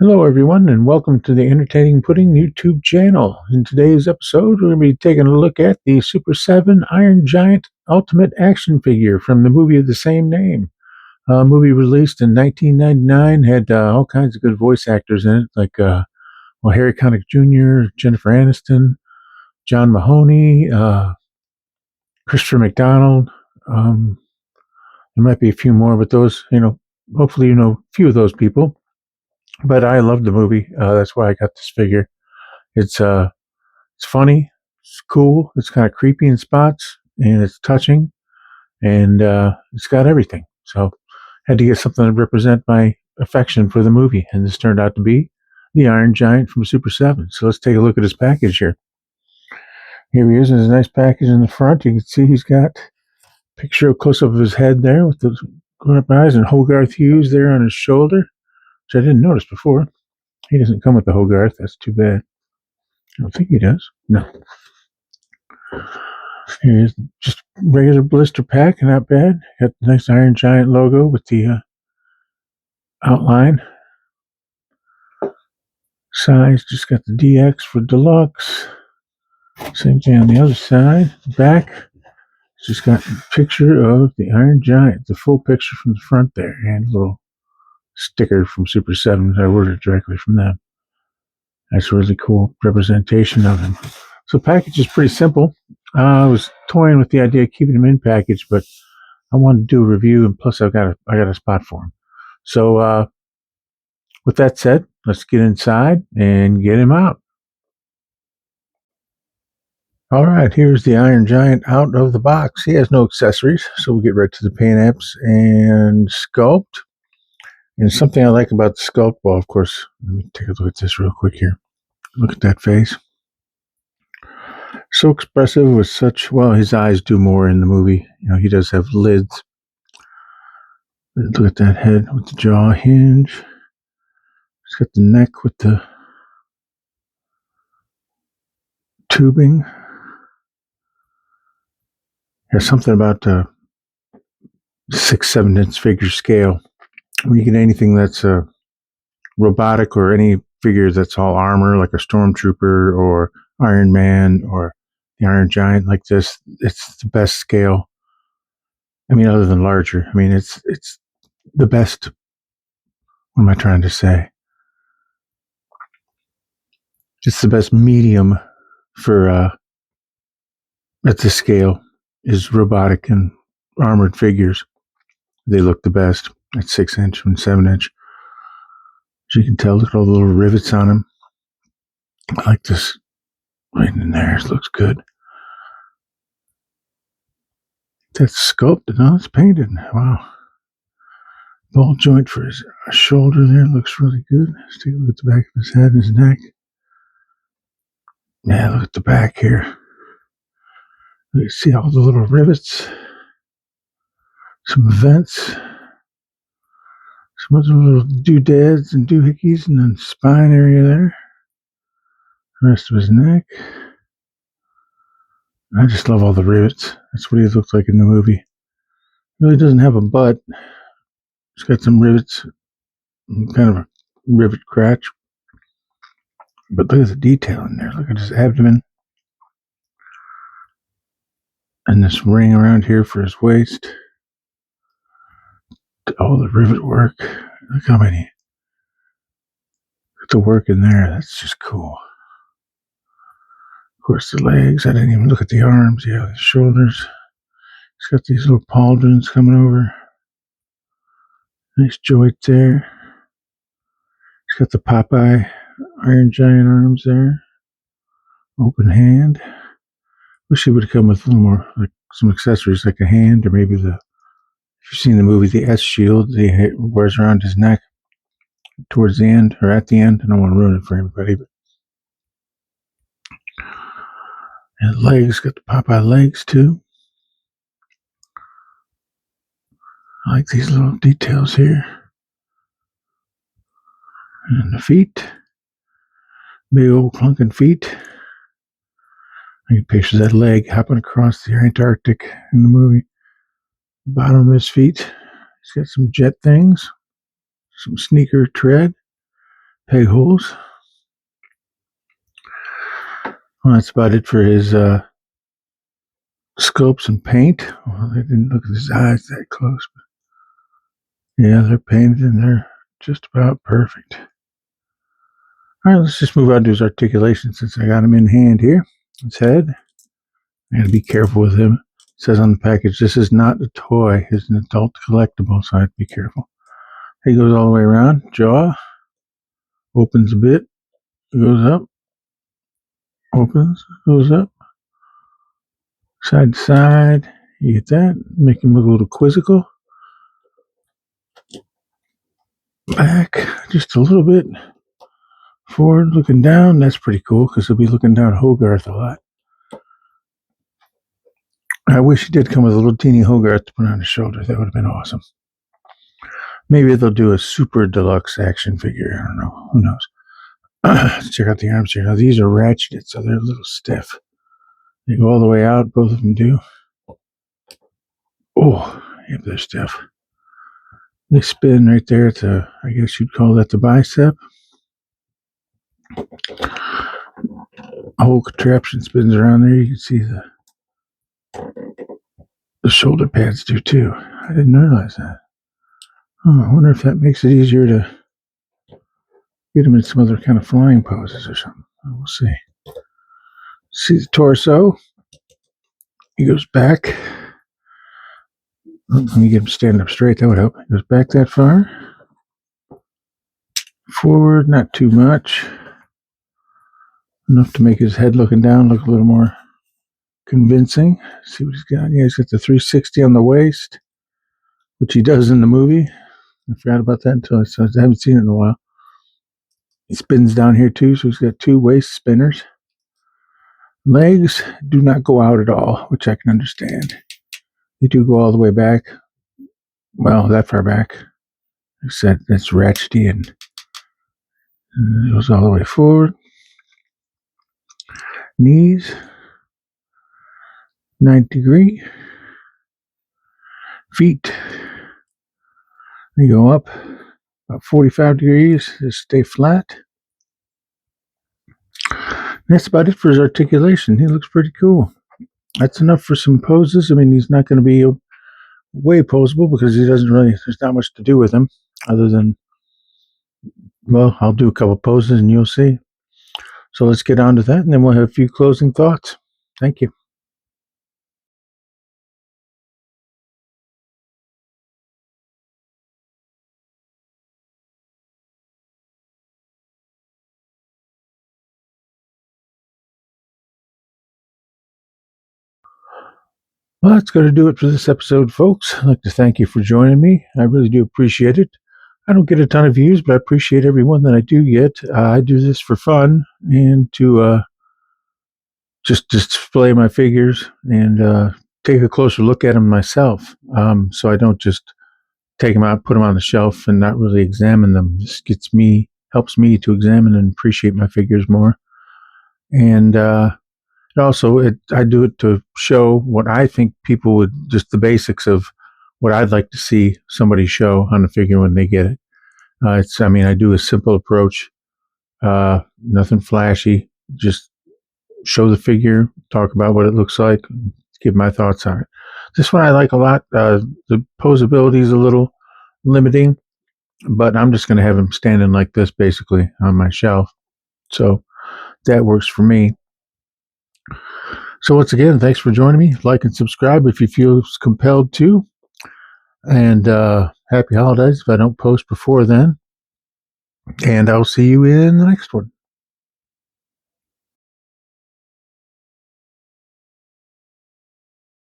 Hello, everyone, and welcome to the Entertaining Pudding YouTube channel. In today's episode, we're going to be taking a look at the Super 7 Iron Giant Ultimate Action Figure from the movie of the same name. Movie released in 1999, had all kinds of good voice actors in it, like Harry Connick Jr., Jennifer Aniston, John Mahoney, Christopher McDonald. There might be a few more, but those, hopefully you know a few of those people. But I love the movie. That's why I got this figure. It's funny, it's cool, it's kind of creepy in spots, and it's touching, and it's got everything. So had to get something to represent my affection for the movie, and this turned out to be the Iron Giant from Super 7. So let's take a look at his package here. Here he is in his nice package in the front. You can see he's got a picture of close-up of his head there with the grown-up eyes, and Hogarth Hughes there on his shoulder, which I didn't notice before. He doesn't come with the Hogarth. That's too bad. I don't think he does. No. Here's just regular blister pack, not bad. Got the nice Iron Giant logo with the outline. Size, just got the DX for deluxe. Same thing on the other side. Back, just got a picture of the Iron Giant, the full picture from the front there, and a little sticker from Super 7. I ordered directly from them. That's a really cool representation of him. So the package is pretty simple. I was toying with the idea of keeping him in package, but I wanted to do a review, and plus I got a spot for him. So with that said, let's get inside and get him out. All right, here's the Iron Giant out of the box. He has no accessories, so we'll get right to the paint apps and sculpt. And something I like about the sculpt, well, of course, let me take a look at this real quick here. Look at that face. So expressive with such, well, his eyes do more in the movie. He does have lids. Look at that head with the jaw hinge. He's got the neck with the tubing. There's something about the 6/7 inch figure scale. When you get anything that's robotic, or any figure that's all armor, like a Stormtrooper or Iron Man or the Iron Giant like this, it's the best scale. I mean, other than larger. I mean, it's the best. What am I trying to say? It's the best medium for at this scale is robotic and armored figures. They look the best at 6 inch and 7 inch. As you can tell, look at all the little rivets on them. I like this right in there. It looks good. That's sculpted. No, it's painted. Wow. Ball joint for his shoulder there looks really good. Let's take a look at the back of his head and his neck. Yeah, look at the back here. You see all the little rivets, some vents, some other little doodads and doohickeys, and then spine area there. The rest of his neck. I just love all the rivets. That's what he looks like in the movie. Really doesn't have a butt. It's got some rivets, kind of a rivet crotch. But look at the detail in there. Look at his abdomen. And this ring around here for his waist. All the rivet work. Look how many. Look at the work in there. That's just cool. Of course, the legs. I didn't even look at the arms. Yeah, the shoulders. He's got these little pauldrons coming over. Nice joint there. He's got the Popeye Iron Giant arms there. Open hand. Wish he would have come with a little more, like some accessories, like a hand, or maybe if you've seen the movie, the S shield he wears around his neck towards the end, or at the end. I don't want to ruin it for everybody. But and legs, got the Popeye legs too. I like these little details here. And the feet. Big old clunking feet. I can picture that leg hopping across the Antarctic in the movie. Bottom of his feet. He's got some jet things. Some sneaker tread. peg holes. Well, that's about it for his sculpts and paint. Well, they didn't look at his eyes that close, but yeah, they're painted and they're just about perfect. All right, let's just move on to his articulation since I got him in hand here. His head. I got to be careful with him. It says on the package, this is not a toy. It's an adult collectible, so I have to be careful. He goes all the way around. Jaw. Opens a bit. Goes up. Opens. Goes up. Side to side. You get that. Make him look a little quizzical. Back. Just a little bit. Forward. Looking down. That's pretty cool because he'll be looking down Hogarth a lot. I wish he did come with a little teeny Hogarth to put on his shoulder. That would have been awesome. Maybe they'll do a super deluxe action figure. I don't know. Who knows? Let's check out the arms here. Now, these are ratcheted, so they're a little stiff. They go all the way out. Both of them do. Oh, yep, they're stiff. They spin right there at the, I guess you'd call that the bicep. A whole contraption spins around there. You can see the shoulder pads do too. I didn't realize that. Oh, I wonder if that makes it easier to get him in some other kind of flying poses or something. We'll see. See the torso. He goes back. Let me get him standing up straight. That would help. He goes back that far. Forward, not too much. Enough to make his head looking down look a little more convincing. See what he's got. Yeah, he's got the 360 on the waist, which he does in the movie. I forgot about that until I haven't seen it in a while. He spins down here too, so he's got two waist spinners. Legs do not go out at all, which I can understand. They do go all the way back. Well, that far back. Like I said, that's ratchety and it goes all the way forward. Knees, 90-degree. Feet, they go up about 45 degrees. Just stay flat. That's about it for his articulation. He looks pretty cool. That's enough for some poses. I mean, he's not going to be way poseable because he doesn't really, there's not much to do with him other than, well, I'll do a couple poses and you'll see. So let's get on to that and then we'll have a few closing thoughts. Thank you. Well, that's going to do it for this episode, folks. I'd like to thank you for joining me. I really do appreciate it. I don't get a ton of views, but I appreciate everyone that I do get. I do this for fun and to just display my figures and take a closer look at them myself. So I don't just take them out, put them on the shelf, and not really examine them. This helps me to examine and appreciate my figures more. And I do it to show what I think people would, just the basics of what I'd like to see somebody show on a figure when they get it. I do a simple approach, nothing flashy, just show the figure, talk about what it looks like, give my thoughts on it. This one I like a lot. The posability is a little limiting, but I'm just going to have him standing like this basically on my shelf. So that works for me. So once again, thanks for joining me. Like and subscribe if you feel compelled to. And happy holidays if I don't post before then. And I'll see you in the next one.